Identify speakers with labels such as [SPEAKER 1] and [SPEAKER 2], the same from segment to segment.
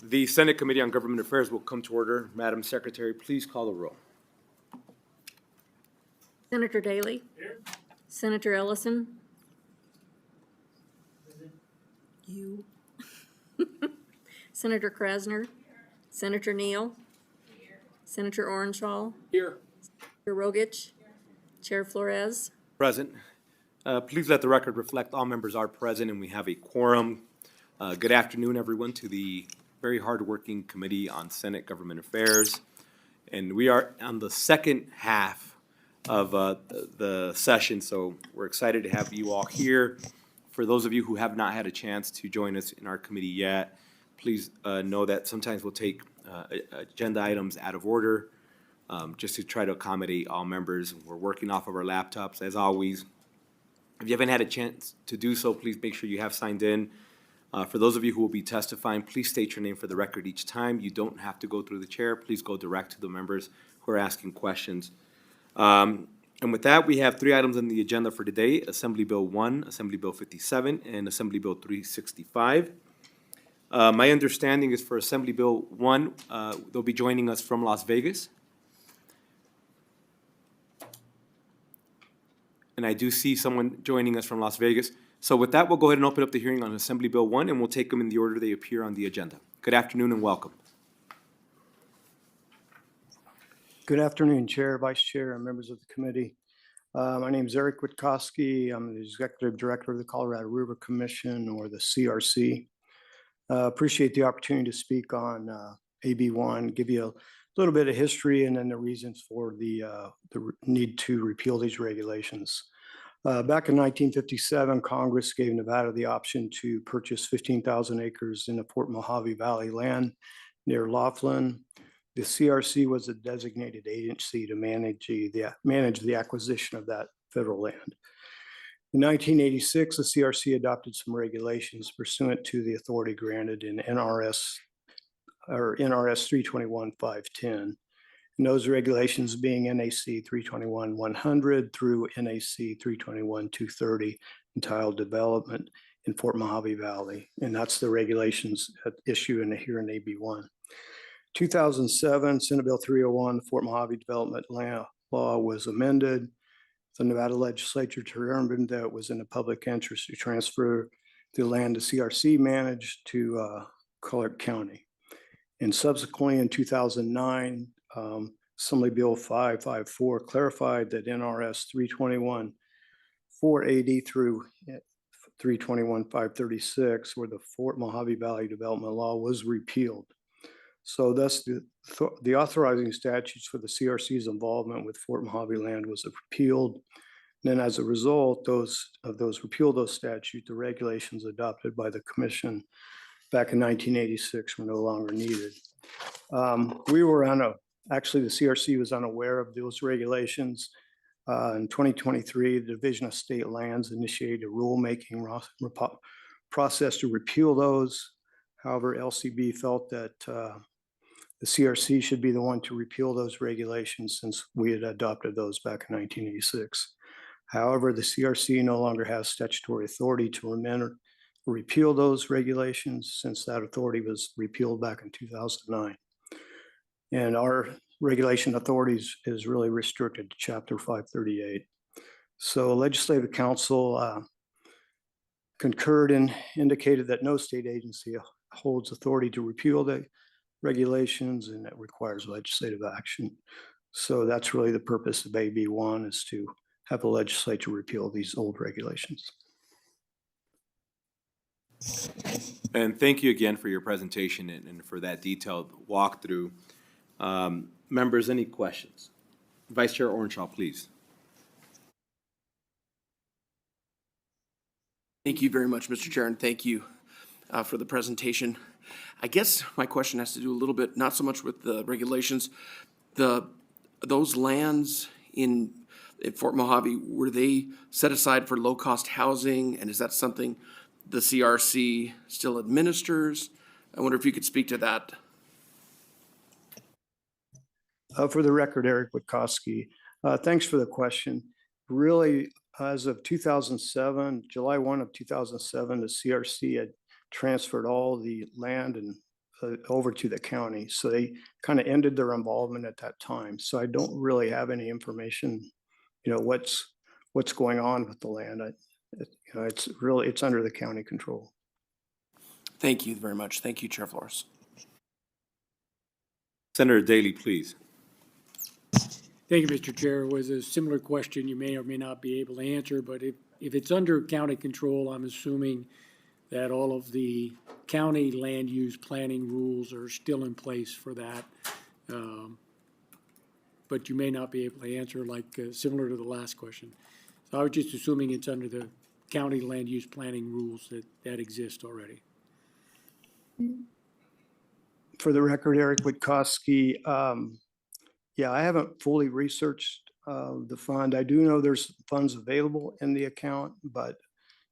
[SPEAKER 1] The Senate Committee on Government Affairs will come to order. Madam Secretary, please call the roll.
[SPEAKER 2] Senator Daly. Here. Senator Ellison. You. Senator Krasner. Senator Neal. Here. Senator Orenshaw.
[SPEAKER 1] Here.
[SPEAKER 2] Senator Rogich. Here. Chair Flores.
[SPEAKER 1] Present. Please let the record reflect all members are present and we have a quorum. Good afternoon, everyone, to the very hardworking Committee on Senate Government Affairs. And we are on the second half of the session, so we're excited to have you all here. For those of you who have not had a chance to join us in our committee yet, please know that sometimes we'll take agenda items out of order just to try to accommodate all members. We're working off of our laptops, as always. If you haven't had a chance to do so, please make sure you have signed in. For those of you who will be testifying, please state your name for the record each time. You don't have to go through the chair. Please go direct to the members who are asking questions. And with that, we have three items on the agenda for today: Assembly Bill 1, Assembly Bill 57, and Assembly Bill 365. My understanding is for Assembly Bill 1, they'll be joining us from Las Vegas. And I do see someone joining us from Las Vegas. So with that, we'll go ahead and open up the hearing on Assembly Bill 1, and we'll take them in the order they appear on the agenda. Good afternoon and welcome.
[SPEAKER 3] Good afternoon, Chair, Vice Chair, and members of the committee. My name is Eric Witkowski. I'm the Executive Director of the Colorado River Commission, or the CRC. Appreciate the opportunity to speak on AB1, give you a little bit of history and then the reasons for the need to repeal these regulations. Back in 1957, Congress gave Nevada the option to purchase 15,000 acres in the Fort Mojave Valley land near Laughlin. The CRC was a designated agency to manage the acquisition of that federal land. In 1986, the CRC adopted some regulations pursuant to the authority granted in NRS 321.510. And those regulations being NAC 321.100 through NAC 321.230, entitled Development in Fort Mojave Valley. And that's the regulations at issue here in AB1. 2007, Senate Bill 301, the Fort Mojave Development Law was amended. The Nevada Legislature determined that it was in the public interest to transfer the land the CRC managed to Clark County. And subsequently in 2009, Assembly Bill 554 clarified that NRS 321.480 through 321.536, where the Fort Mojave Valley Development Law was repealed. So thus the authorizing statutes for the CRC's involvement with Fort Mojave land was repealed. And then as a result, those statutes, the regulations adopted by the commission back in 1986 were no longer needed. Actually, the CRC was unaware of those regulations. In 2023, the Division of State Lands initiated a rulemaking process to repeal those. However, LCB felt that the CRC should be the one to repeal those regulations since we had adopted those back in 1986. However, the CRC no longer has statutory authority to amend or repeal those regulations since that authority was repealed back in 2009. And our regulation authorities is really restricted to Chapter 538. So Legislative Council concurred and indicated that no state agency holds authority to repeal the regulations, and it requires legislative action. So that's really the purpose of AB1, is to have the legislature repeal these old regulations.
[SPEAKER 1] And thank you again for your presentation and for that detailed walkthrough. Members, any questions? Vice Chair Orenshaw, please.
[SPEAKER 4] Thank you very much, Mr. Chair, and thank you for the presentation. I guess my question has to do a little bit, not so much with the regulations. Those lands in Fort Mojave, were they set aside for low-cost housing, and is that something the CRC still administers? I wonder if you could speak to that.
[SPEAKER 3] For the record, Eric Witkowski, thanks for the question. Really, as of 2007, July 1 of 2007, the CRC had transferred all the land and over to the county. So they kind of ended their involvement at that time. So I don't really have any information, what's going on with the land. It's under the county control.
[SPEAKER 4] Thank you very much. Thank you, Chair Flores.
[SPEAKER 1] Senator Daly, please.
[SPEAKER 5] Thank you, Mr. Chair. It was a similar question you may or may not be able to answer, but if it's under county control, I'm assuming that all of the county land use planning rules are still in place for that. But you may not be able to answer similar to the last question. So I was just assuming it's under the county land use planning rules that exist already.
[SPEAKER 3] For the record, Eric Witkowski, yeah, I haven't fully researched the fund. I do know there's funds available in the account, but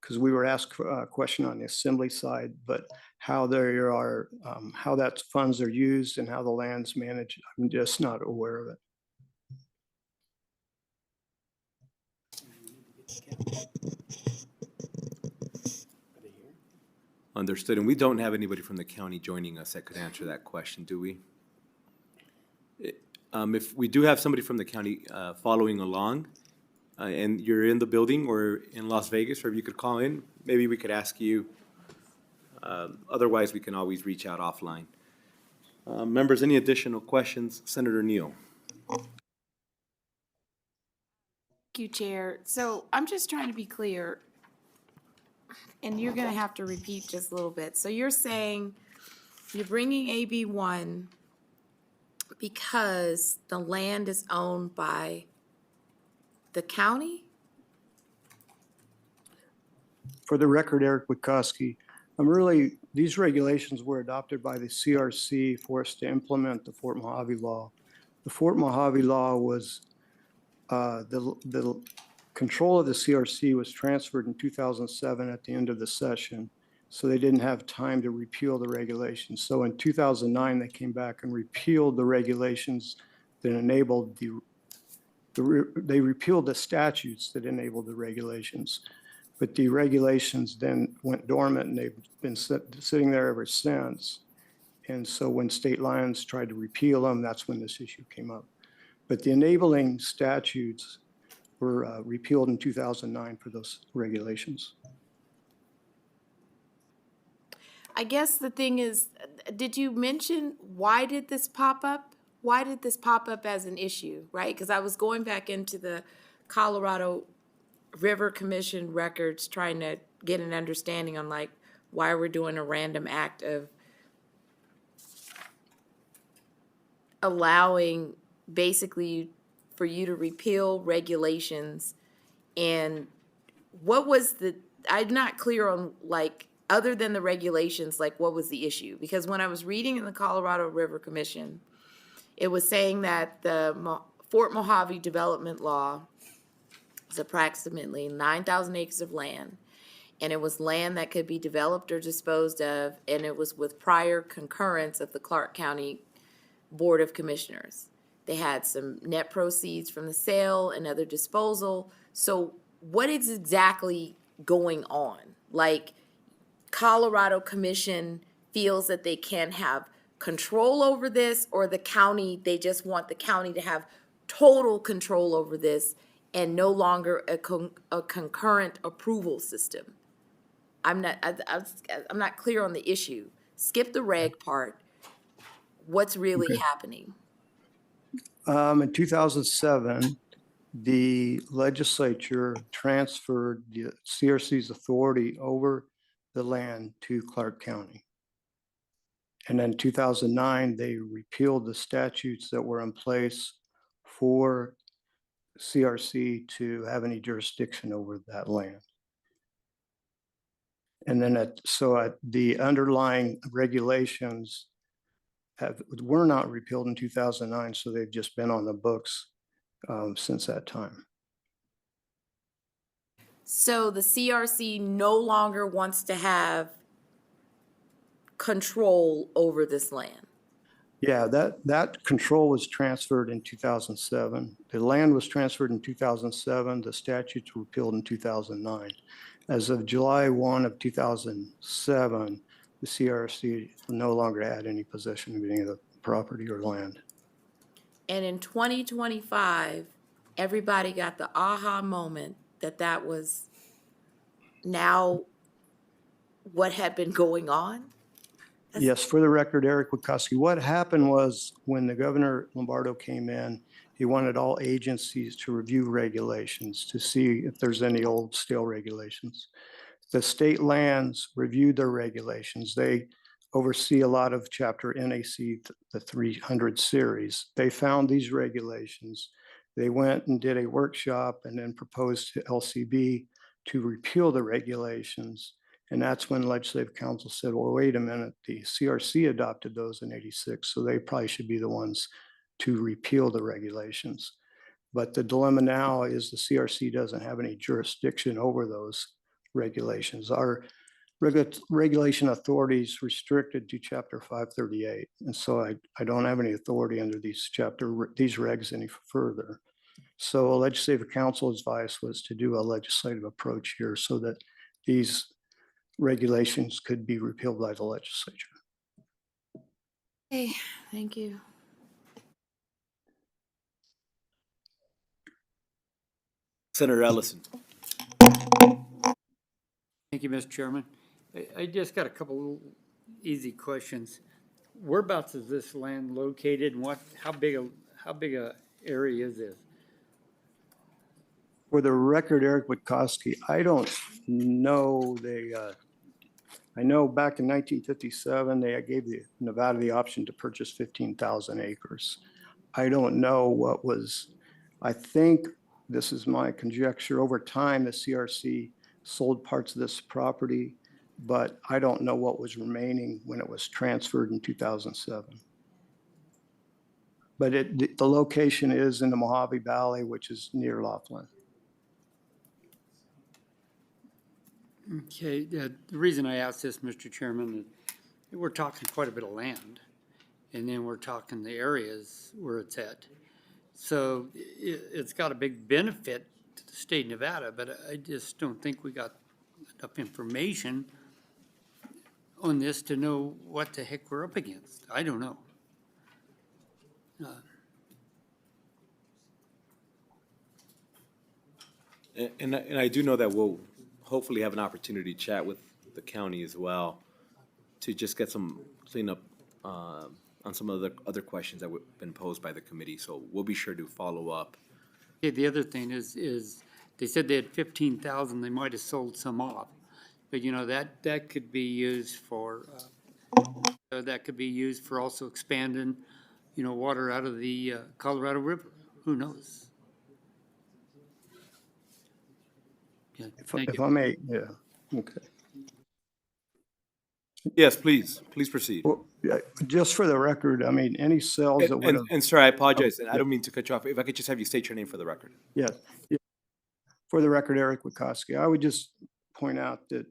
[SPEAKER 3] because we were asked a question on the assembly side, but how there are, how that funds are used and how the land's managed, I'm just not aware of it.
[SPEAKER 1] Understood. And we don't have anybody from the county joining us that could answer that question, do we? If we do have somebody from the county following along, and you're in the building or in Las Vegas, or if you could call in, maybe we could ask you. Otherwise, we can always reach out offline. Members, any additional questions? Senator Neal.
[SPEAKER 6] Thank you, Chair. So I'm just trying to be clear, and you're going to have to repeat just a little bit. So you're saying you're bringing AB 1 because the land is owned by the county?
[SPEAKER 3] For the record, Eric Witkowski, these regulations were adopted by the CRC for us to implement the Fort Mojave Law. The Fort Mojave Law was, the control of the CRC was transferred in 2007 at the end of the session. So they didn't have time to repeal the regulations. So in 2009, they came back and repealed the regulations that enabled they repealed the statutes that enabled the regulations. But the regulations then went dormant, and they've been sitting there ever since. And so when state lands tried to repeal them, that's when this issue came up. But the enabling statutes were repealed in 2009 for those regulations.
[SPEAKER 6] I guess the thing is, did you mention why did this pop up? Why did this pop up as an issue, right? Because I was going back into the Colorado River Commission records trying to get an understanding on why we're doing a random act of allowing basically for you to repeal regulations. And what was I'm not clear on other than the regulations, what was the issue? Because when I was reading in the Colorado River Commission, it was saying that the Fort Mojave Development Law is approximately 9,000 acres of land, and it was land that could be developed or disposed of, and it was with prior concurrence of the Clark County Board of Commissioners. They had some net proceeds from the sale and other disposal. So what is exactly going on? Colorado Commission feels that they can have control over this, or the county, they just want the county to have total control over this and no longer a concurrent approval system. I'm not clear on the issue. Skip the reg part. What's really happening?
[SPEAKER 3] In 2007, the legislature transferred the CRC's authority over the land to Clark County. And then 2009, they repealed the statutes that were in place for CRC to have any jurisdiction over that land. And then the underlying regulations were not repealed in 2009, so they've just been on the books since that time.
[SPEAKER 6] So the CRC no longer wants to have control over this land.
[SPEAKER 3] Yeah, that control was transferred in 2007. The land was transferred in 2007. The statutes were repealed in 2009. As of July 1 of 2007, the CRC no longer had any possession of any of the property or land.
[SPEAKER 6] And in 2025, everybody got the aha moment that that was now what had been going on?
[SPEAKER 3] Yes, for the record, Eric Wikoski, what happened was when the Governor Lombardo came in, he wanted all agencies to review regulations to see if there's any old stale regulations. The state lands reviewed their regulations. They oversee a lot of chapter NAC, the 300 series. They found these regulations. They went and did a workshop and then proposed to LCB to repeal the regulations. And that's when Legislative Council said, well, wait a minute, the CRC adopted those in 86, so they probably should be the ones to repeal the regulations. But the dilemma now is the CRC doesn't have any jurisdiction over those regulations. Our regulation authority is restricted to chapter 538. And so I don't have any authority under these regs any further. So Legislative Council's advice was to do a legislative approach here so that these regulations could be repealed by the legislature.
[SPEAKER 6] Okay, thank you.
[SPEAKER 1] Senator Ellison.
[SPEAKER 5] Thank you, Mr. Chairman. I just got a couple easy questions. Whereabouts is this land located and how big a area is this?
[SPEAKER 3] For the record, Eric Wikoski, I don't know. I know back in 1957, they gave the Nevada the option to purchase 15,000 acres. I don't know what was, I think this is my conjecture. Over time, the CRC sold parts of this property, but I don't know what was remaining when it was transferred in 2007. But the location is in the Mojave Valley, which is near Laughlin.
[SPEAKER 5] Okay, the reason I asked this, Mr. Chairman, is we're talking quite a bit of land, and then we're talking the areas where it's at. So it's got a big benefit to the state of Nevada, but I just don't think we got enough information on this to know what the heck we're up against. I don't know.
[SPEAKER 1] And I do know that we'll hopefully have an opportunity to chat with the county as well to just get some cleanup on some of the other questions that have been posed by the committee. So we'll be sure to follow up.
[SPEAKER 5] Okay, the other thing is they said they had 15,000, they might have sold some off. But you know, that could be used for, also expanding, you know, water out of the Colorado River. Who knows? Yeah, thank
[SPEAKER 3] If
[SPEAKER 5] you.
[SPEAKER 3] I may, yeah, okay.
[SPEAKER 1] Yes, please proceed.
[SPEAKER 3] Well, yeah, just for the record, I mean, any sales that would have,
[SPEAKER 1] And sir, I apologize, and I don't mean to cut you off. If I could just have you state your name for the record.
[SPEAKER 3] yes. Yeah. For the record, Eric Wikoski, I would just point out that,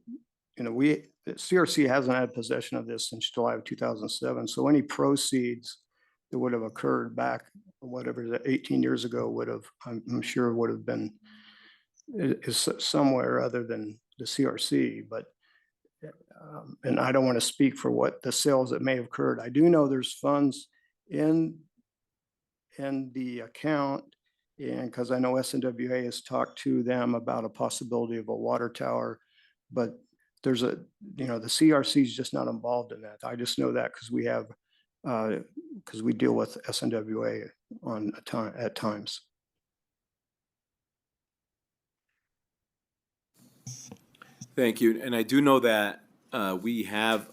[SPEAKER 3] you know, CRC hasn't had possession of this since July of 2007. So any proceeds that would have occurred back, whatever, 18 years ago would have, I'm sure would have been is somewhere other than the CRC, but and I don't want to speak for what the sales that may have occurred. I do know there's funds in the account, and because I know SNWA has talked to them about a possibility of a water tower, but there's the CRC is just not involved in that. I just know that because we deal with SNWA at times.
[SPEAKER 1] Thank you. And I do know that we have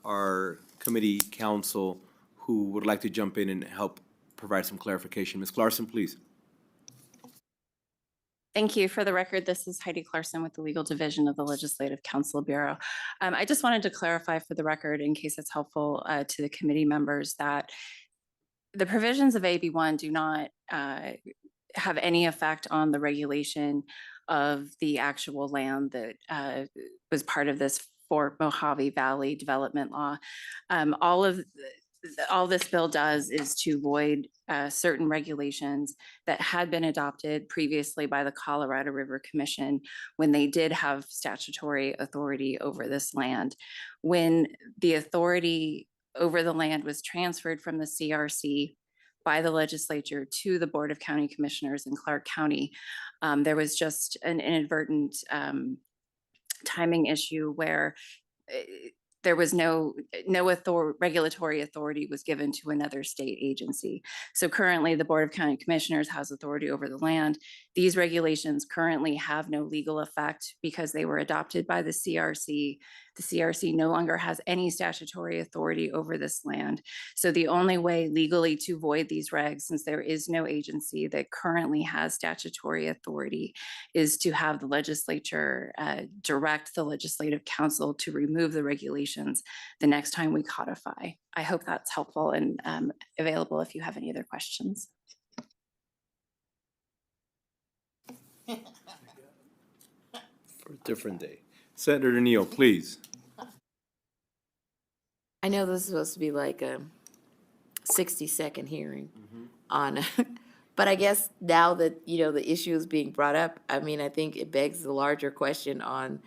[SPEAKER 1] our committee counsel who would like to jump in and help provide some clarification. Ms. Clarkson, please.
[SPEAKER 7] Thank you. For the record, this is Heidi Clarkson with the Legal Division of the Legislative Council Bureau. I just wanted to clarify for the record, in case it's helpful to the committee members, that the provisions of AB1 do not have any effect on the regulation of the actual land that was part of this Fort Mojave Valley Development Law. All of all this bill does is to void certain regulations that had been adopted previously by the Colorado River Commission when they did have statutory authority over this land. When the authority over the land was transferred from the CRC by the legislature to the Board of County Commissioners in Clark County, there was just an inadvertent timing issue where there was no regulatory authority was given to another state agency. So currently, the Board of County Commissioners has authority over the land. These regulations currently have no legal effect because they were adopted by the CRC. The CRC no longer has any statutory authority over this land. So the only way legally to void these regs, since there is no agency that currently has statutory authority, is to have the legislature direct the Legislative Council to remove the regulations the next time we codify. I hope that's helpful and available if you have any other questions.
[SPEAKER 1] For a different day. Senator Neal, please.
[SPEAKER 6] I know this is supposed to be like a 60-second hearing on, but I guess now that, you know, the issue is being brought up, I mean, I think it begs the larger question on,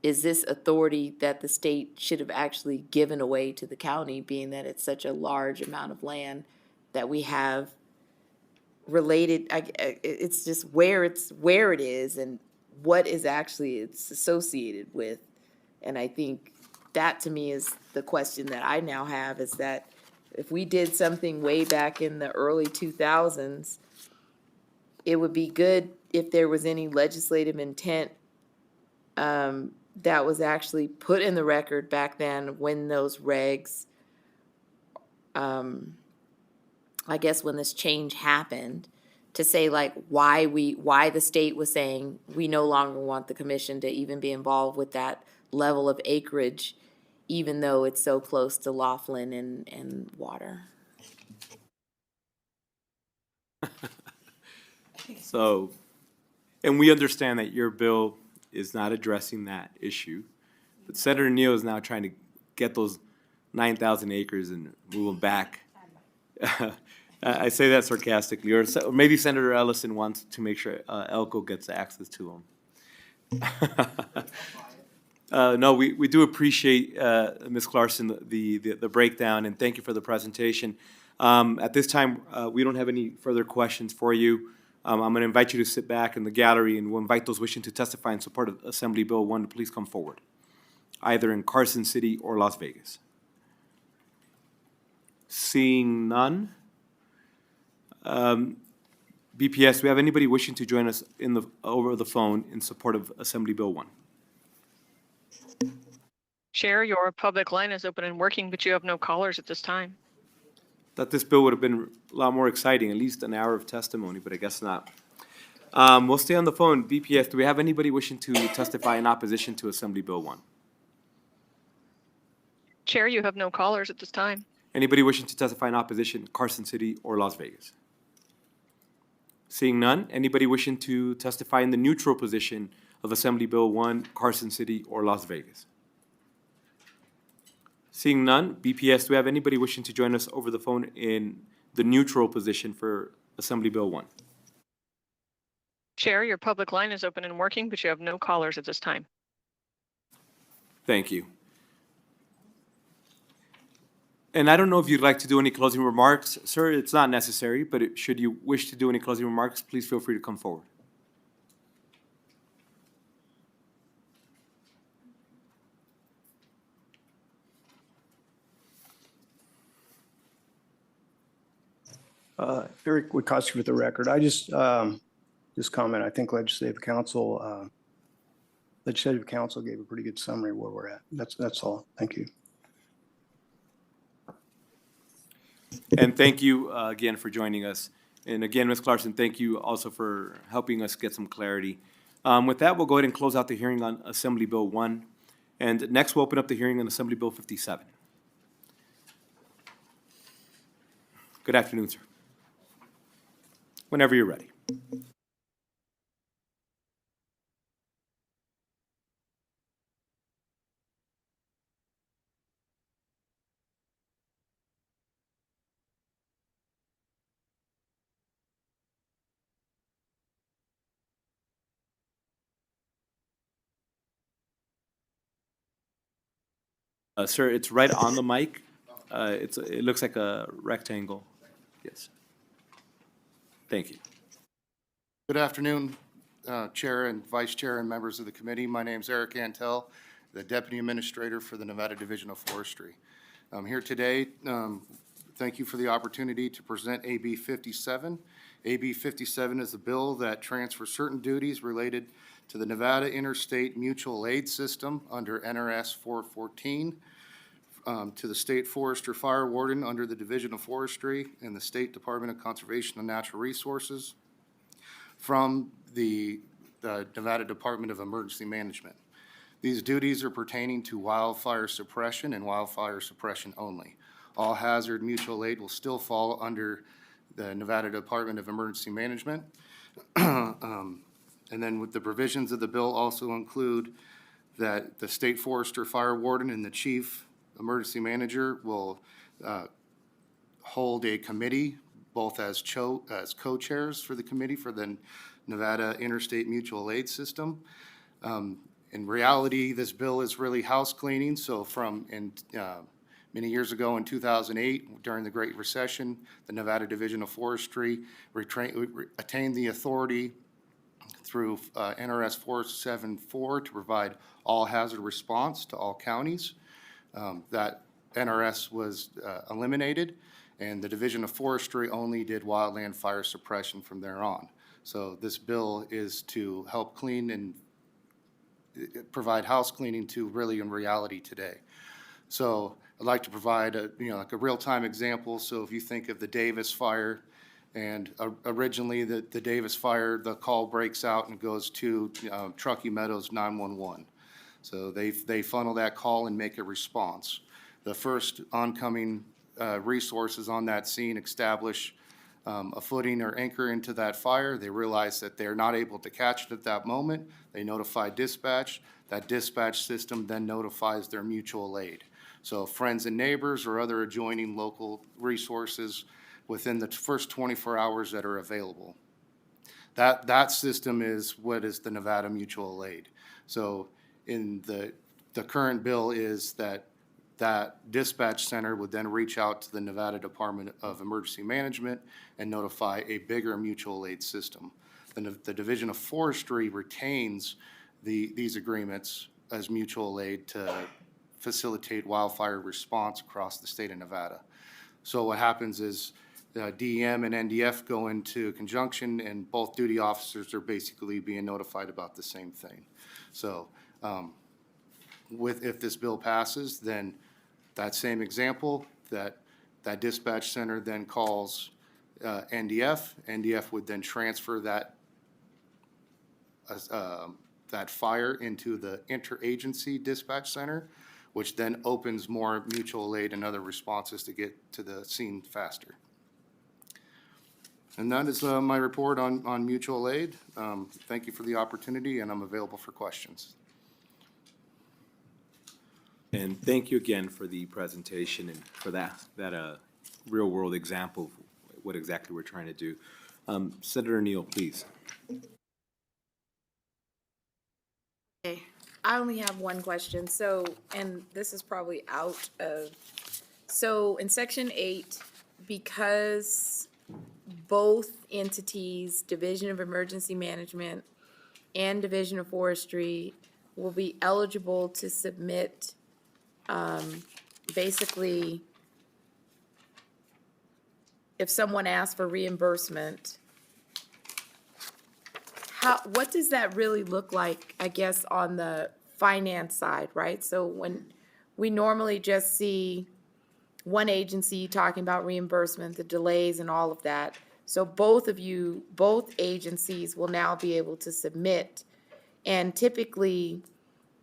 [SPEAKER 6] is this authority that the state should have actually given away to the county, being that it's such a large amount of land that we have related, it's just where it is and what is actually it's associated with. And I think that to me is the question that I now have, is that if we did something way back in the early 2000s, it would be good if there was any legislative intent that was actually put in the record back then when those regs, I guess when this change happened, to say like why the state was saying we no longer want the commission to even be involved with that level of acreage, even though it's so close to Laughlin and water.
[SPEAKER 1] So, and we understand that your bill is not addressing that issue, but Senator Neal is now trying to get those 9,000 acres and move them back. I say that sarcastically, or maybe Senator Ellison wants to make sure Elko gets access to them. No, we do appreciate, Ms. Clarkson, the breakdown, and thank you for the presentation. At this time, we don't have any further questions for you. I'm going to invite you to sit back in the gallery, and we'll invite those wishing to testify in support of Assembly Bill 1 to please come forward, either in Carson City or Las Vegas. Seeing none. BPS, do we have anybody wishing to join us over the phone in support of Assembly Bill 1?
[SPEAKER 8] Chair, your public line is open and working, but you have no callers at this time.
[SPEAKER 1] Thought this bill would have been a lot more exciting, at least an hour of testimony, but I guess not. We'll stay on the phone. BPS, do we have anybody wishing to testify in opposition to Assembly Bill 1?
[SPEAKER 8] Chair, you have no callers at this time.
[SPEAKER 1] Anybody wishing to testify in opposition, Carson City or Las Vegas? Seeing none, anybody wishing to testify in the neutral position of Assembly Bill 1, Carson City or Las Vegas? Seeing none, BPS, do we have anybody wishing to join us over the phone in the neutral position for Assembly Bill 1?
[SPEAKER 8] Chair, your public line is open and working, but you have no callers at this time.
[SPEAKER 1] Thank you. And I don't know if you'd like to do any closing remarks, sir. It's not necessary, but should you wish to do any closing remarks, please feel free to come forward.
[SPEAKER 3] Eric Wikoski with the record. I just comment, I think Legislative Council gave a pretty good summary of where we're at. That's all. Thank you.
[SPEAKER 1] And thank you again for joining us. And again, Ms. Clarkson, thank you also for helping us get some clarity. With that, we'll go ahead and close out the hearing on Assembly Bill 1. And next, we'll open up the hearing on Assembly Bill 57. Good afternoon, sir. Whenever you're ready. Sir, it's right on the mic. It looks like a rectangle. Yes. Thank you.
[SPEAKER 9] Good afternoon, Chair and Vice Chair and members of the committee. My name is Eric Antel, the Deputy Administrator for the Nevada Division of Forestry. I'm here today. Thank you for the opportunity to present AB 57. AB 57 is a bill that transfers certain duties related to the Nevada Interstate Mutual Aid System under NRS 414 to the State Forester Fire Warden under the Division of Forestry and the State Department of Conservation and Natural Resources from the Nevada Department of Emergency Management. These duties are pertaining to wildfire suppression and wildfire suppression only. All hazard mutual aid will still fall under the Nevada Department of Emergency Management. And then with the provisions of the bill also include that the State Forester Fire Warden and the Chief Emergency Manager will hold a committee, both as co-chairs for the committee for the Nevada Interstate Mutual Aid System. In reality, this bill is really house cleaning. So many years ago in 2008, during the Great Recession, the Nevada Division of Forestry attained the authority through NRS 474 to provide all hazard response to all counties. That NRS was eliminated, and the Division of Forestry only did wildland fire suppression from there on. So this bill is to help clean and provide house cleaning to really in reality today. So I'd like to provide a real-time example. So if you think of the Davis fire, and originally the Davis fire, the call breaks out and goes to Truckee Meadows 911. So they funnel that call and make a response. The first oncoming resources on that scene establish a footing or anchor into that fire. They realize that they're not able to catch it at that moment. They notify dispatch. That dispatch system then notifies their mutual aid. So friends and neighbors or other adjoining local resources within the first 24 hours that are available. That system is what is the Nevada Mutual Aid. So in the current bill is that dispatch center would then reach out to the Nevada Department of Emergency Management and notify a bigger mutual aid system. The Division of Forestry retains these agreements as mutual aid to facilitate wildfire response across the state of Nevada. So what happens is DM and NDF go into conjunction, and both duty officers are basically being notified about the same thing. So if this bill passes, then that same example, that dispatch center then calls NDF. NDF would then transfer that fire into the interagency dispatch center, which then opens more mutual aid and other responses to get to the scene faster. And that is my report on mutual aid. Thank you for the opportunity, and I'm available for questions.
[SPEAKER 1] And thank you again for the presentation and for that real-world example of what exactly we're trying to do. Senator Neal, please.
[SPEAKER 6] Okay, I only have one question. So, and this is probably out of, so in section 8, because both entities, Division of Emergency Management and Division of Forestry, will be eligible to submit basically, if someone asks for reimbursement, what does that really look like, I guess, on the finance side, right? So when we normally just see one agency talking about reimbursement, the delays and all of that. So both agencies will now be able to submit. And typically,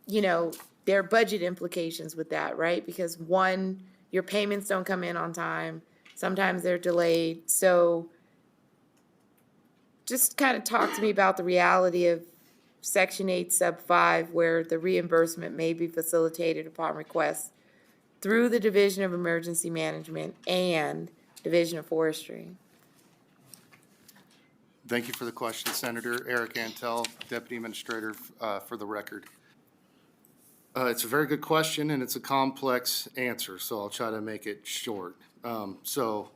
[SPEAKER 6] there are budget implications with that, right? Because one, your payments don't come in on time. Sometimes they're delayed. So just kind of talk to me about the reality of Section 8, Sub 5, where the reimbursement may be facilitated upon request through the Division of Emergency Management and Division of Forestry.
[SPEAKER 9] Thank you for the question, Senator. Eric Antel, Deputy Administrator for the record. It's a very good question, and it's a complex answer, so I'll try to make it short. With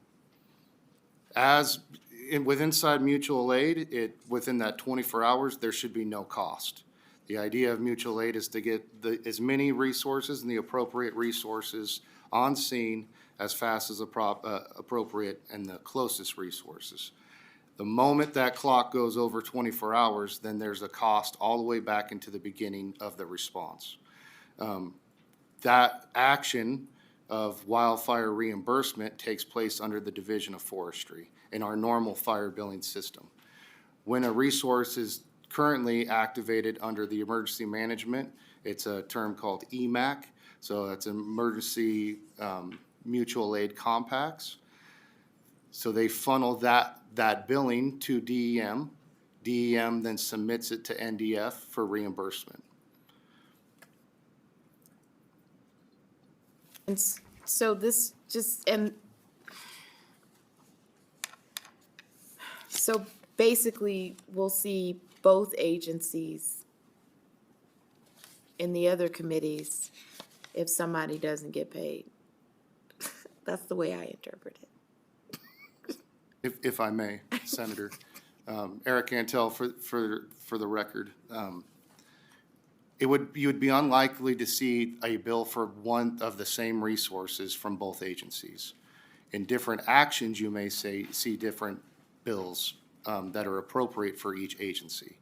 [SPEAKER 9] inside mutual aid, within that 24 hours, there should be no cost. The idea of mutual aid is to get as many resources and the appropriate resources on scene as fast as appropriate and the closest resources. The moment that clock goes over 24 hours, then there's a cost all the way back into the beginning of the response. That action of wildfire reimbursement takes place under the Division of Forestry in our normal fire billing system. When a resource is currently activated under the emergency management, it's a term called EMAC, so that's Emergency Mutual Aid Compacts. So they funnel that billing to DEM. DEM then submits it to NDF for reimbursement.
[SPEAKER 6] And so this just, and so basically we'll see both agencies in the other committees if somebody doesn't get paid. That's the way I interpret it.
[SPEAKER 9] If I may, Senator, Eric Cantel for the record. You would be unlikely to see a bill for one of the same resources from both agencies. In different actions, you may see different bills that are appropriate for each agency.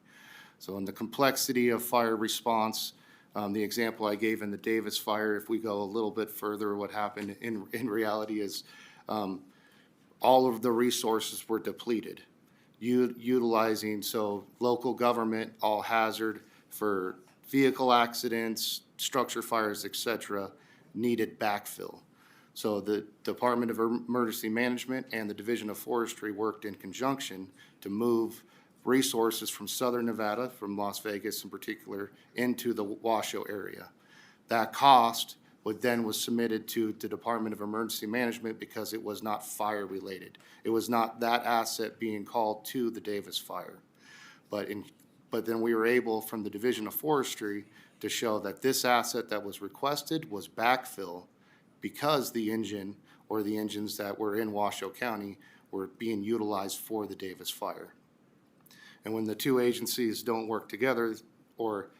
[SPEAKER 9] So in the complexity of fire response, the example I gave in the Davis fire, if we go a little bit further, what happened in reality is all of the resources were depleted. Utilizing, so local government, all hazard for vehicle accidents, structure fires, et cetera, needed backfill. So the Department of Emergency Management and the Division of Forestry worked in conjunction to move resources from southern Nevada, from Las Vegas in particular, into the Washoe area. That cost was submitted to the Department of Emergency Management because it was not fire related. It was not that asset being called to the Davis fire. But then we were able, from the Division of Forestry, to show that this asset that was requested was backfill because the engine or the engines that were in Washoe County were being utilized for the Davis fire. And when the two agencies don't work together or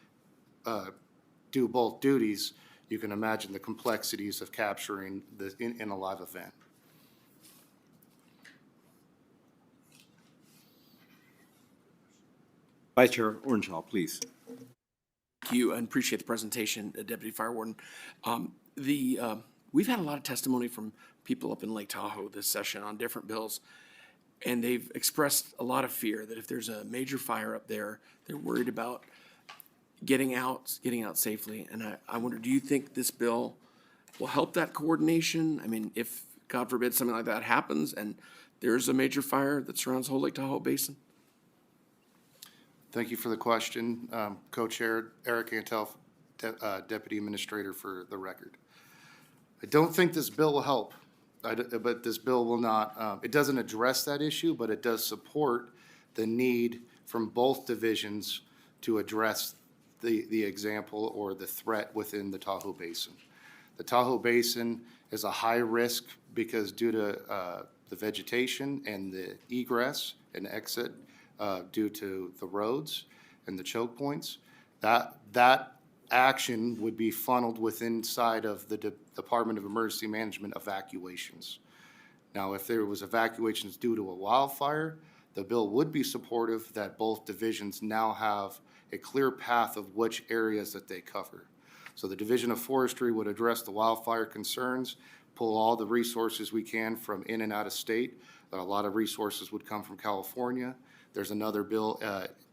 [SPEAKER 9] do both duties, you can imagine the complexities of capturing in a live event.
[SPEAKER 1] Vice Chair Ornschall, please.
[SPEAKER 4] Thank you, and appreciate the presentation, Deputy Fire Warden. We've had a lot of testimony from people up in Lake Tahoe this session on different bills, and they've expressed a lot of fear that if there's a major fire up there, they're worried about getting out safely. And I wonder, do you think this bill will help that coordination? I mean, if, God forbid, something like that happens and there's a major fire that surrounds the whole Lake Tahoe Basin?
[SPEAKER 9] Thank you for the question. Co-Chair Eric Cantel, Deputy Administrator for the record. I don't think this bill will help, but this bill will not. It doesn't address that issue, but it does support the need from both divisions to address the example or the threat within the Tahoe Basin. The Tahoe Basin is a high risk because due to the vegetation and the egress and exit due to the roads and the choke points, that action would be funneled inside of the Department of Emergency Management evacuations. Now, if there was evacuations due to a wildfire, the bill would be supportive that both divisions now have a clear path of which areas that they cover. So the Division of Forestry would address the wildfire concerns, pull all the resources we can from in and out of state. A lot of resources would come from California. There's another bill,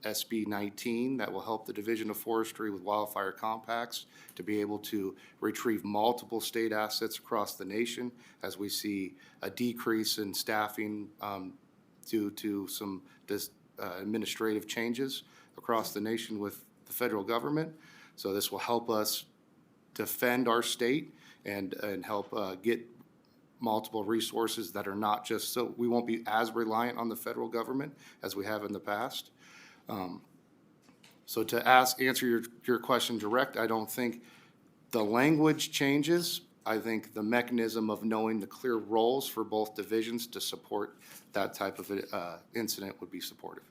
[SPEAKER 9] SB 19, that will help the Division of Forestry with wildfire compacts to be able to retrieve multiple state assets across the nation as we see a decrease in staffing due to some administrative changes across the nation with the federal government. So this will help us defend our state and help get multiple resources that are not just, so we won't be as reliant on the federal government as we have in the past. So to answer your question direct, I don't think the language changes. I think the mechanism of knowing the clear roles for both divisions to support that type of incident would be supportive.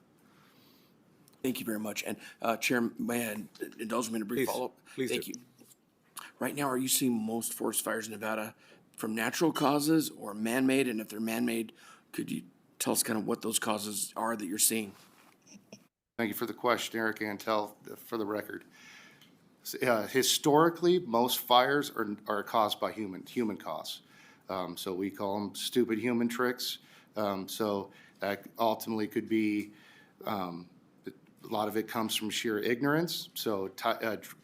[SPEAKER 4] Thank you very much. And Chair, may I indulge me in a brief
[SPEAKER 1] Please,
[SPEAKER 4] follow-up?
[SPEAKER 1] please
[SPEAKER 4] Thank
[SPEAKER 1] do.
[SPEAKER 4] you. Right now, are you seeing most forest fires in Nevada from natural causes or man-made? And if they're man-made, could you tell us kind of what those causes are that you're seeing?
[SPEAKER 9] Thank you for the question, Eric Antel, for the record. Historically, most fires are caused by human cause. So we call them stupid human tricks. So that ultimately could be, a lot of it comes from sheer ignorance. So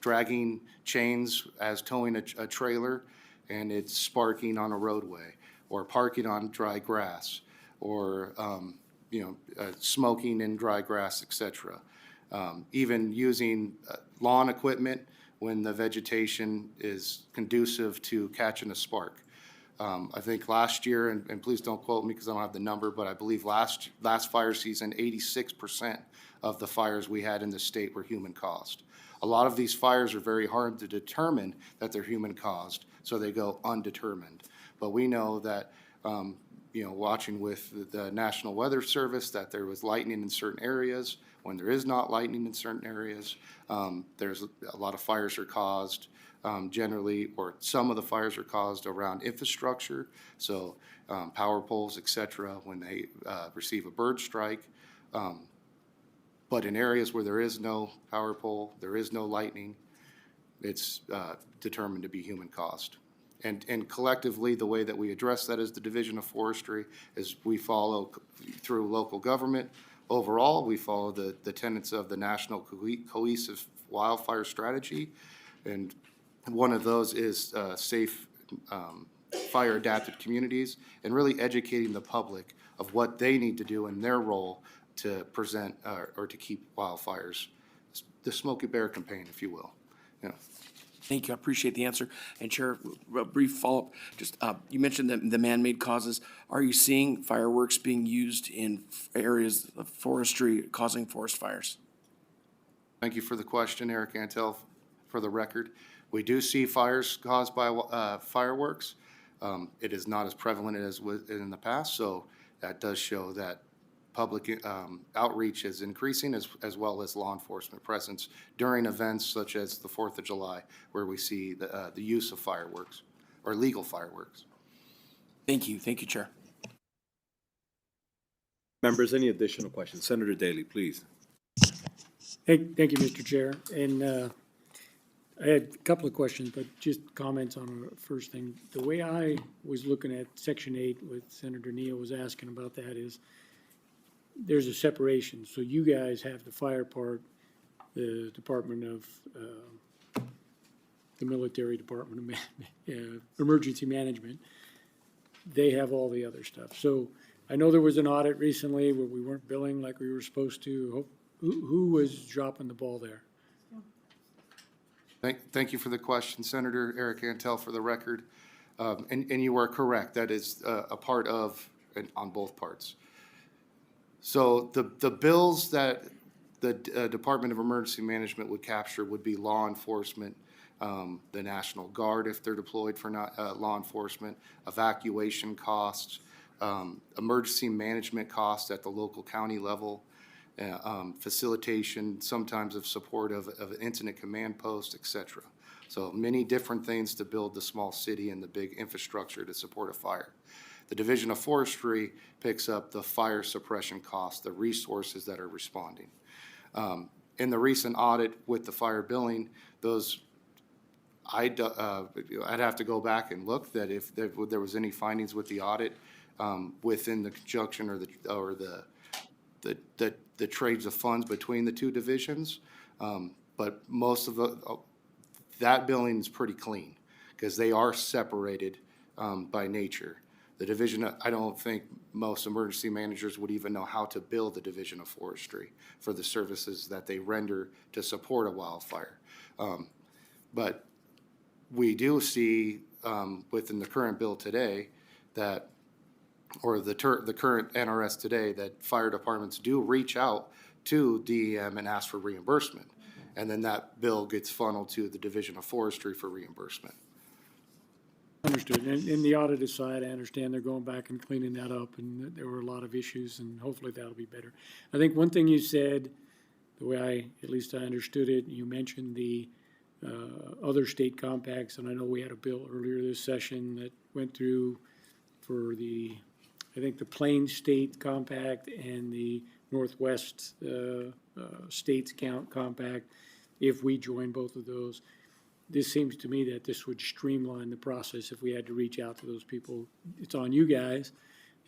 [SPEAKER 9] dragging chains as towing a trailer and it's sparking on a roadway, or parking on dry grass, or smoking in dry grass, etc. Even using lawn equipment when the vegetation is conducive to catching a spark. I think last year, and please don't quote me because I don't have the number, but I believe last fire season, 86% of the fires we had in the state were human caused. A lot of these fires are very hard to determine that they're human caused, so they go undetermined. But we know that, watching with the National Weather Service, that there was lightning in certain areas. When there is not lightning in certain areas, there's a lot of fires are caused generally, or some of the fires are caused around infrastructure, so power poles, etc., when they receive a bird strike. But in areas where there is no power pole, there is no lightning, it's determined to be human caused. And collectively, the way that we address that as the Division of Forestry is we follow through local government. Overall, we follow the tenets of the National Cohesive Wildfire Strategy, and one of those is safe fire-adapted communities, and really educating the public of what they need to do in their role to present or to keep wildfires, the Smokey Bear campaign, if you will.
[SPEAKER 4] Thank you. I appreciate the answer. And Chair, a brief follow-up. Just you mentioned the man-made causes. Are you seeing fireworks being used in areas of forestry causing forest fires?
[SPEAKER 9] Thank you for the question, Eric Antel. For the record, we do see fires caused by fireworks. It is not as prevalent as in the past, so that does show that public outreach is increasing, as well as law enforcement presence during events such as the 4th of July, where we see the use of fireworks, or legal fireworks.
[SPEAKER 4] Thank you. Thank you, Chair.
[SPEAKER 1] Members, any additional questions? Senator Daly, please.
[SPEAKER 5] Thank you, Mr. Chair. And I had a couple of questions, but just comments on the first thing. The way I was looking at Section 8, what Senator Neal was asking about that is, there's a separation. So you guys have the fire part, the Department of, the Military Department of Emergency Management. They have all the other stuff. So I know there was an audit recently where we weren't billing like we were supposed to. Who was dropping the ball there?
[SPEAKER 9] Thank you for the question, Senator Eric Antel, for the record. And you are correct. That is a part of, on both parts. So the bills that the Department of Emergency Management would capture would be law enforcement, the National Guard if they're deployed for law enforcement, evacuation costs, emergency management costs at the local county level, facilitation sometimes of support of an incident command post, etc. So many different things to build the small city and the big infrastructure to support a fire. The Division of Forestry picks up the fire suppression costs, the resources that are responding. In the recent audit with the fire billing, those, I'd have to go back and look that if there was any findings with the audit within the conjunction or the trades of funds between the two divisions. But most of that billing is pretty clean because they are separated by nature. The division, I don't think most emergency managers would even know how to bill the Division of Forestry for the services that they render to support a wildfire. But we do see within the current bill today that, or the current NRS today, that fire departments do reach out to DEM and ask for reimbursement. and then that bill gets funneled to the Division of Forestry for reimbursement.
[SPEAKER 5] Understood. And in the audit aside, I understand they're going back and cleaning that up, and that there were a lot of issues, and hopefully that'll be better. I think one thing you said, the way at least I understood it, you mentioned the other state compacts, and I know we had a bill earlier this session that went through for I think the Plains State Compact and the Northwest States Compact, if we join both of those. This seems to me that this would streamline the process if we had to reach out to those people. It's on you guys,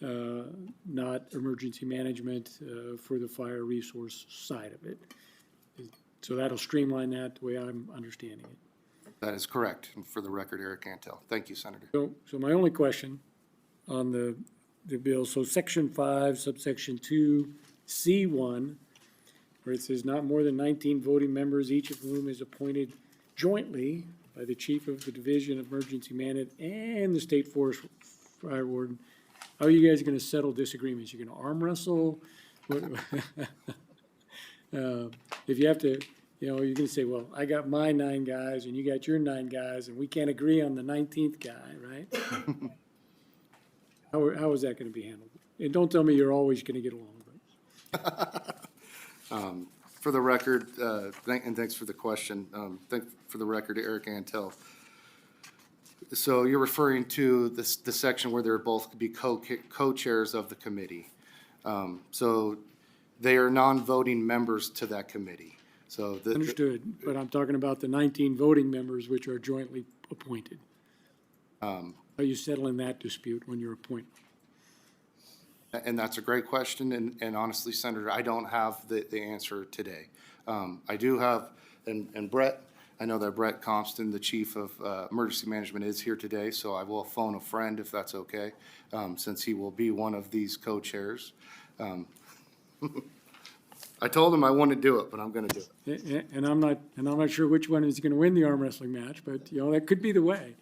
[SPEAKER 5] not emergency management for the fire resource side of it. So that'll streamline that the way I'm understanding it.
[SPEAKER 9] That is correct. And for the record, Eric Cantel. Thank you, Senator.
[SPEAKER 5] So my only question on the bill, so section 5, subsection 2, C1, where it says not more than 19 voting members, each of whom is appointed jointly by the chief of the Division of Emergency Management and the State Forest Fire Warden. How are you guys gonna settle disagreements? You're gonna arm wrestle? What- If you have to, you're gonna say, well, I got my 9 guys and you got your 9 guys and we can't agree on the 19th guy, right? How is that gonna be handled? And don't tell me you're always gonna get along, but.
[SPEAKER 9] For the record, and thanks for the question. For the record, Eric Antel. So you're referring to the section where they're both be co-chairs of the committee. So they are non-voting members to that committee. So
[SPEAKER 5] Understood, but I'm talking about the 19 voting members which are jointly appointed. Are you settling that dispute when you're appointed?
[SPEAKER 9] And that's a great question, and honestly, Senator, I don't have the answer today. I do have, and Brett, I know that Brett Compston, the Chief of Emergency Management, is here today, so I will phone a friend if that's okay, since he will be one of these co-chairs. I told him I wouldn't do it, but I'm gonna do it.
[SPEAKER 5] And I'm not sure which one is gonna win the arm wrestling match, but, that could be the way.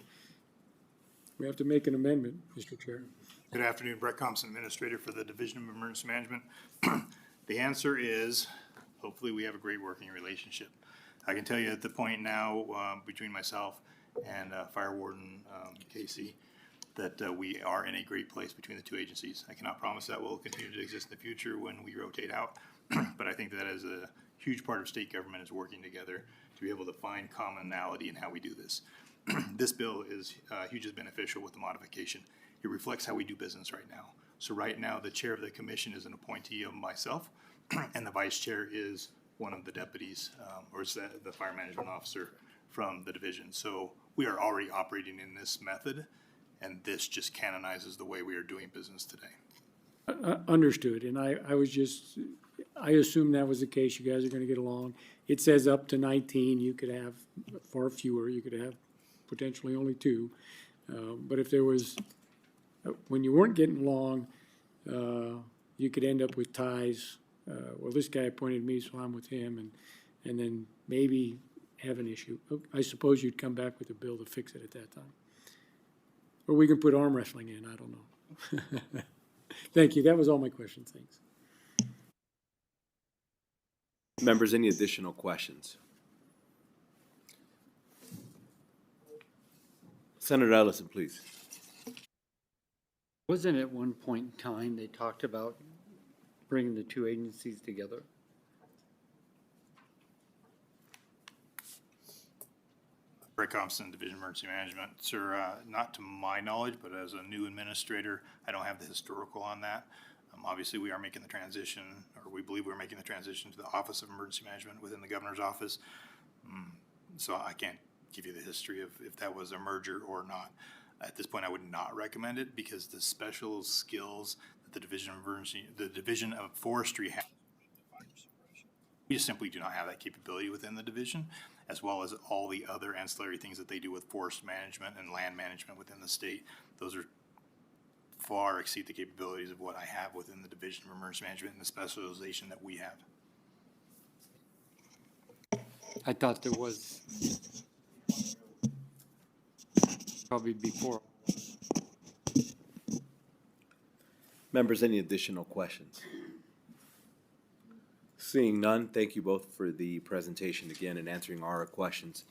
[SPEAKER 5] We have to make an amendment, Mr. Chair.
[SPEAKER 10] Good afternoon, Brett Compson, Administrator for the Division of Emergency Management. The answer is, hopefully we have a great working relationship. I can tell you at the point now, between myself and Fire Warden Casey, that we are in a great place between the two agencies. I cannot promise that will continue to exist in the future when we rotate out, but I think that is a huge part of state government is working together to be able to find commonality in how we do this. This bill is hugely beneficial with the modification. It reflects how we do business right now. So right now, the chair of the commission is an appointee of myself, and the vice chair is one of the deputies, or is the fire management officer from the division. So we are already operating in this method, and this just canonizes the way we are doing business today.
[SPEAKER 5] Understood, and I assume that was the case, you guys are gonna get along. It says up to 19, you could have far fewer, you could have potentially only 2. But if there was, when you weren't getting along, you could end up with ties. Well, this guy appointed me, so I'm with him, and then maybe have an issue. I suppose you'd come back with a bill to fix it at that time. Or we can put arm wrestling in, I don't know. Thank you, that was all my questions, thanks.
[SPEAKER 1] Members, any additional questions? Senator Ellison, please.
[SPEAKER 11] Wasn't at one point in time they talked about bringing the two agencies together?
[SPEAKER 10] Brett Compson, Division of Emergency Management. Sir, not to my knowledge, but as a new administrator, I don't have the historical on that. Obviously, we are making the transition, or we believe we're making the transition to the Office of Emergency Management within the Governor's Office. So I can't give you the history of if that was a merger or not. At this point, I would not recommend it because the special skills that the Division of Forestry has, we just simply do not have that capability within the division, as well as all the other ancillary things that they do with forest management and land management within the state. Those are far exceed the capabilities of what I have within the Division of Emergency Management and the specialization that we have.
[SPEAKER 11] I thought there was probably before.
[SPEAKER 1] Members, any additional questions? Seeing none, thank you both for the presentation again and answering our questions.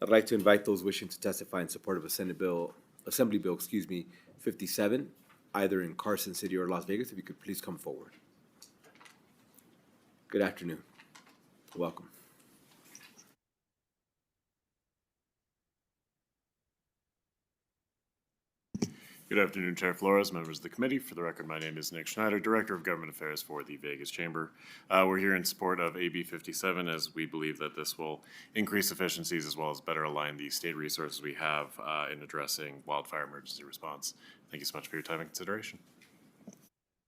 [SPEAKER 1] I'd like to invite those wishing to testify in support of Assembly Bill 57, either in Carson City or Las Vegas, if you could please come forward. Good afternoon. Welcome.
[SPEAKER 12] Good afternoon, Chair Flores, members of the committee. For the record, my name is Nick Schneider, Director of Government Affairs for the Vegas Chamber. We're here in support of AB 57 as we believe that this will increase efficiencies as well as better align the state resources we have in addressing wildfire emergency response. Thank you so much for your time and consideration.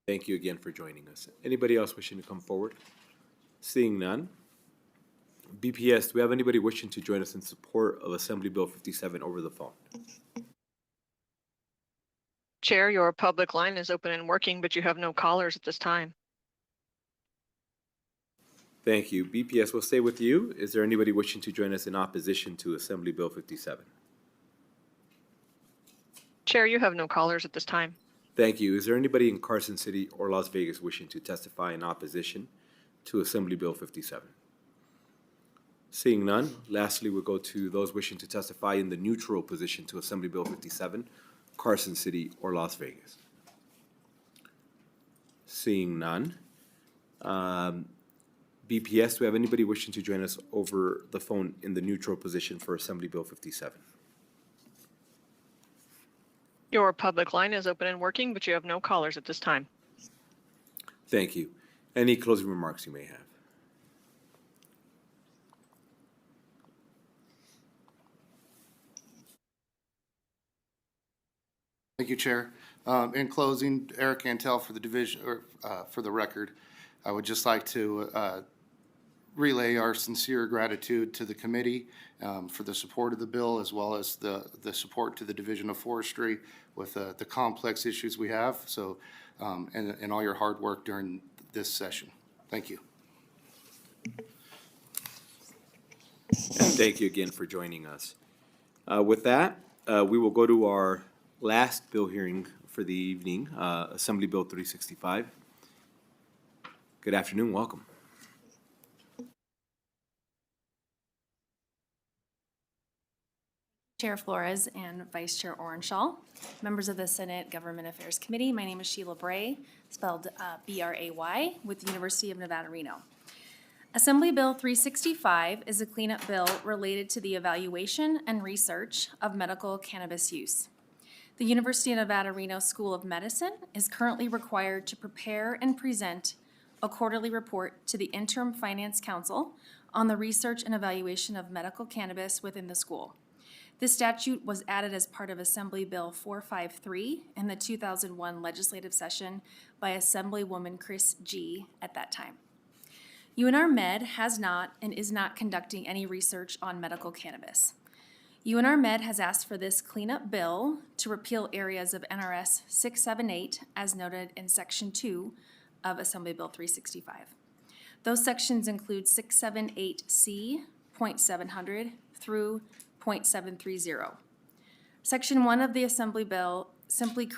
[SPEAKER 1] Thank you again for joining us. Anybody else wishing to come forward? Seeing none. BPS, do we have anybody wishing to join us in support of Assembly Bill 57 over the phone?
[SPEAKER 8] Chair, your public line is open and working, but you have no callers at this time.
[SPEAKER 1] Thank you. BPS, we'll stay with you. Is there anybody wishing to join us in opposition to Assembly Bill 57?
[SPEAKER 8] Chair, you have no callers at this time.
[SPEAKER 1] Thank you. Is there anybody in Carson City or Las Vegas wishing to testify in opposition to Assembly Bill 57? Seeing none, lastly, we'll go to those wishing to testify in the neutral position to Assembly Bill 57, Carson City or Las Vegas. Seeing none. BPS, do we have anybody wishing to join us over the phone in the neutral position for Assembly Bill 57?
[SPEAKER 8] Your public line is open and working, but you have no callers at this time.
[SPEAKER 1] Thank you. Any closing remarks you may have?
[SPEAKER 9] Thank you, Chair. In closing, Eric Antel for the division, or for the record, I would just like to relay our sincere gratitude to the committee for the support of the bill, as well as the support to the Division of Forestry with the complex issues we have. So, and all your hard work during this session. Thank you.
[SPEAKER 1] And thank you again for joining us. With that, we will go to our last bill hearing for the evening, Assembly Bill 365. Good afternoon, welcome.
[SPEAKER 13] Chair Flores and Vice Chair Orenshaw, members of the Senate Government Affairs Committee, my name is Sheila Bray, spelled B-R-A-Y, with the University of Nevada, Reno. Assembly Bill 365 is a cleanup bill related to the evaluation and research of medical cannabis use. The University of Nevada, Reno School of Medicine is currently required to prepare and present a quarterly report to the Interim Finance Council on the research and evaluation of medical cannabis within the school. This statute was added as part of Assembly Bill 453 in the 2001 legislative session by Assemblywoman Chris G. at that time. UNR Med has not and is not conducting any research on medical cannabis. UNR Med has asked for this cleanup bill to repeal areas of NRS 678 as noted in Section 2 of Assembly Bill 365. Those sections include 678C.700 through .730. Section 1 of the Assembly Bill simply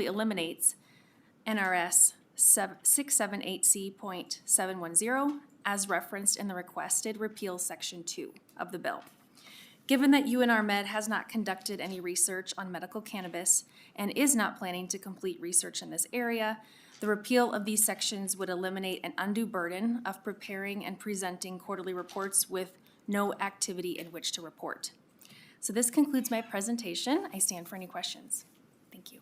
[SPEAKER 13] eliminates NRS 678C.710 as referenced in the requested repeal Section 2 of the bill. Given that UNR Med has not conducted any research on medical cannabis and is not planning to complete research in this area, the repeal of these sections would eliminate an undue burden of preparing and presenting quarterly reports with no activity in which to report. So this concludes my presentation. I stand for any questions. Thank you.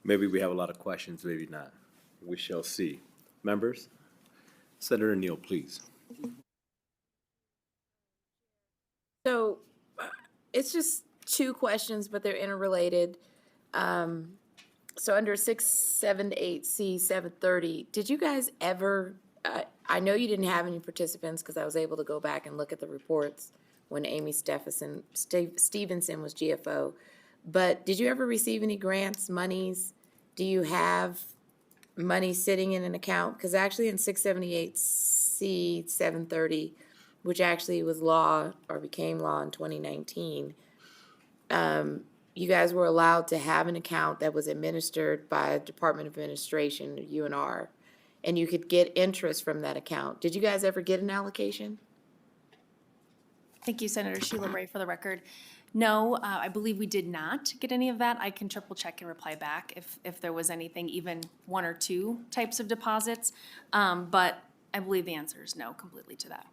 [SPEAKER 1] Maybe we have a lot of questions, maybe not. We shall see. Members? Senator Neal, please.
[SPEAKER 6] So it's just two questions, but they're interrelated. So under 678C 730, did you guys ever, I know you didn't have any participants because I was able to go back and look at the reports when Amy Stevenson was GFO, but did you ever receive any grants, monies? Do you have money sitting in an account? Because actually in 678C 730, which actually was law or became law in 2019, you guys were allowed to have an account that was administered by Department of Administration, UNR, and you could get interest from that account. Did you guys ever get an allocation?
[SPEAKER 13] Thank you, Senator Sheila Bray, for the record. No, I believe we did not get any of that. I can triple check and reply back if there was anything, even one or two types of deposits. But I believe the answer is no completely to that.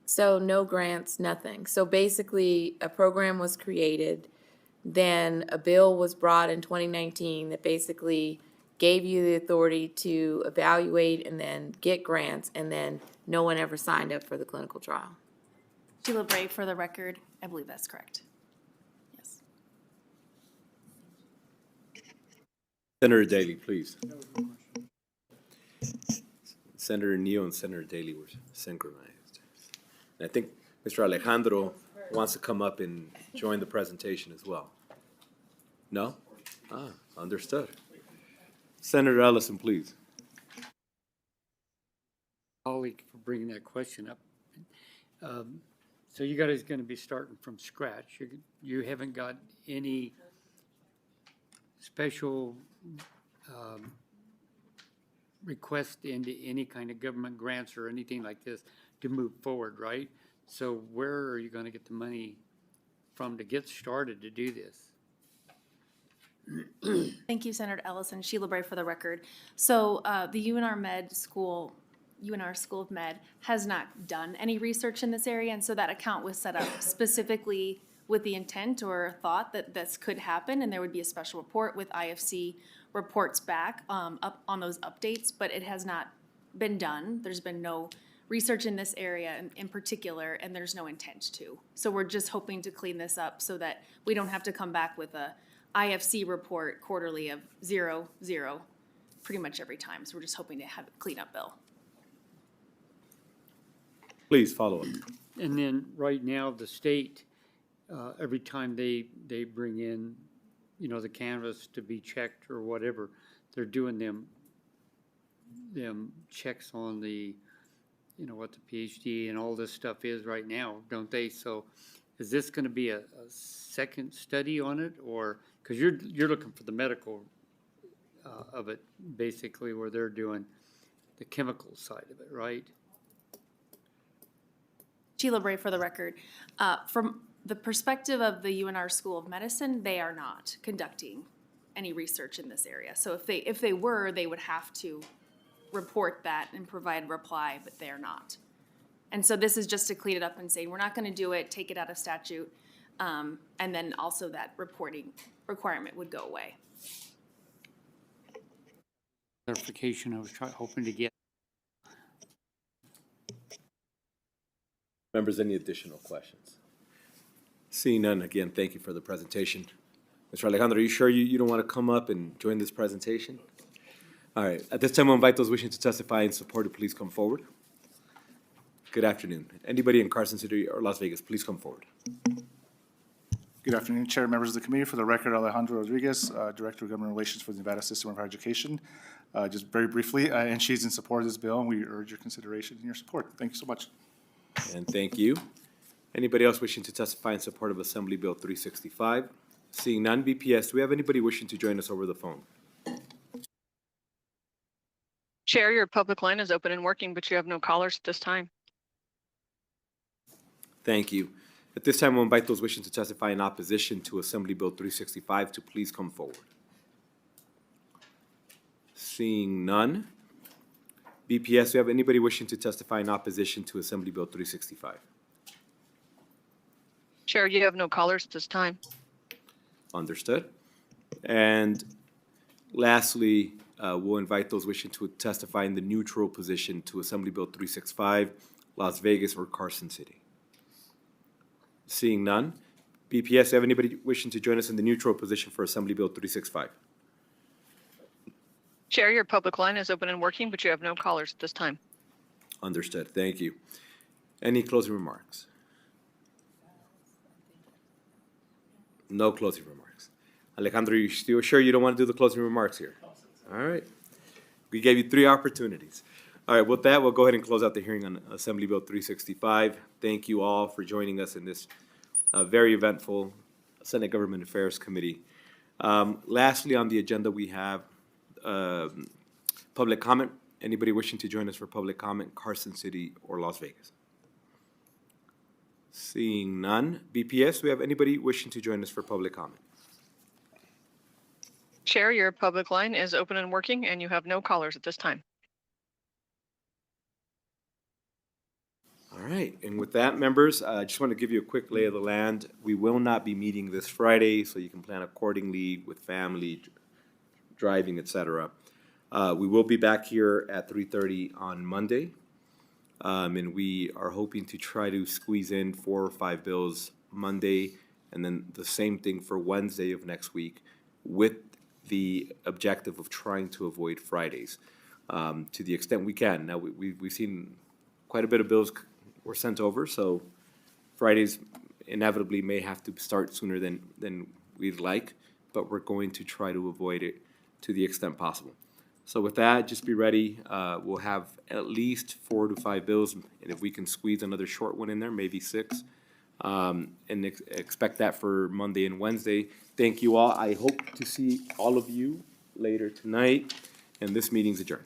[SPEAKER 6] So no grants, nothing. So basically, a program was created, then a bill was brought in 2019 that basically gave you the authority to evaluate and then get grants, and then no one ever signed up for the clinical trial.
[SPEAKER 13] Sheila Bray, for the record, I believe that's correct. Yes.
[SPEAKER 1] Senator Daly, please. Senator Neal and Senator Daly were synchronized. And I think Mr. Alejandro wants to come up and join the presentation as well. No? Ah, understood. Senator Ellison, please.
[SPEAKER 11] Colleague for bringing that question up. So you guys are going to be starting from scratch. You haven't got any special request into any kind of government grants or anything like this to move forward, right? So where are you going to get the money from to get started to do this?
[SPEAKER 13] Thank you, Senator Ellison. Sheila Bray, for the record. So the UNR School of Med has not done any research in this area, and so that account was set up specifically with the intent or thought that this could happen, and there would be a special report with IFC reports back up on those updates, but it has not been done. There's been no research in this area in particular, and there's no intent to. So we're just hoping to clean this up so that we don't have to come back with a IFC report quarterly of 0, 0, pretty much every time. So we're just hoping to have a cleanup bill.
[SPEAKER 1] Please follow up.
[SPEAKER 11] And then right now, the state, every time they bring in, the canvas to be checked or whatever, they're doing them checks on the, what the PhD and all this stuff is right now, don't they? So is this going to be a second study on it, or, because you're looking for the medical of it, basically, where they're doing the chemical side of it, right?
[SPEAKER 13] Sheila Bray, for the record. From the perspective of the UNR School of Medicine, they are not conducting any research in this area. So if they were, they would have to report that and provide a reply, but they're not. And so this is just to clean it up and say, we're not going to do it, take it out of statute, and then also that reporting requirement would go away.
[SPEAKER 11] Clarification I was hoping to get.
[SPEAKER 1] Members, any additional questions? Seeing none, again, thank you for the presentation. Mr. Alejandro, are you sure you don't want to come up and join this presentation? All right, at this time, we'll invite those wishing to testify in support to please come forward. Good afternoon. Anybody in Carson City or Las Vegas, please come forward.
[SPEAKER 14] Good afternoon, Chair, members of the committee. For the record, Alejandro Rodriguez, Director of Government Relations for the Nevada System of Higher Education. Just very briefly, and she's in support of this bill, and we urge your consideration and your support. Thank you so much.
[SPEAKER 1] And thank you. Anybody else wishing to testify in support of Assembly Bill 365? Seeing none, BPS, do we have anybody wishing to join us over the phone?
[SPEAKER 8] Chair, your public line is open and working, but you have no callers at this time.
[SPEAKER 1] Thank you. At this time, we'll invite those wishing to testify in opposition to Assembly Bill 365 to please come forward. Seeing none. BPS, do we have anybody wishing to testify in opposition to Assembly Bill 365?
[SPEAKER 8] Chair, you have no callers at this time.
[SPEAKER 1] Understood. And lastly, we'll invite those wishing to testify in the neutral position to Assembly Bill 365, Las Vegas or Carson City. Seeing none. BPS, do you have anybody wishing to join us in the neutral position for Assembly Bill 365?
[SPEAKER 8] Chair, your public line is open and working, but you have no callers at this time.
[SPEAKER 1] Understood. Thank you. Any closing remarks? No closing remarks. Alejandro, you still sure you don't want to do the closing remarks here? All right. We gave you 3 opportunities. All right, with that, we'll go ahead and close out the hearing on Assembly Bill 365. Thank you all for joining us in this very eventful Senate Government Affairs Committee. Lastly, on the agenda, we have public comment. Anybody wishing to join us for public comment, Carson City or Las Vegas? Seeing none. BPS, do we have anybody wishing to join us for public comment?
[SPEAKER 8] Chair, your public line is open and working, and you have no callers at this time.
[SPEAKER 1] All right, and with that, members, I just want to give you a quick lay of the land. We will not be meeting this Friday, so you can plan accordingly with family, driving, etc. We will be back here at 3:30 on Monday, and we are hoping to try to squeeze in 4 or 5 bills Monday, and then the same thing for Wednesday of next week, with the objective of trying to avoid Fridays to the extent we can. Now, we've seen quite a bit of bills were sent over, so Fridays inevitably may have to start sooner than we'd like, but we're going to try to avoid it to the extent possible. So with that, just be ready. We'll have at least 4 to 5 bills, and if we can squeeze another short one in there, maybe 6. And expect that for Monday and Wednesday. Thank you all. I hope to see all of you later tonight, and this meeting's adjourned.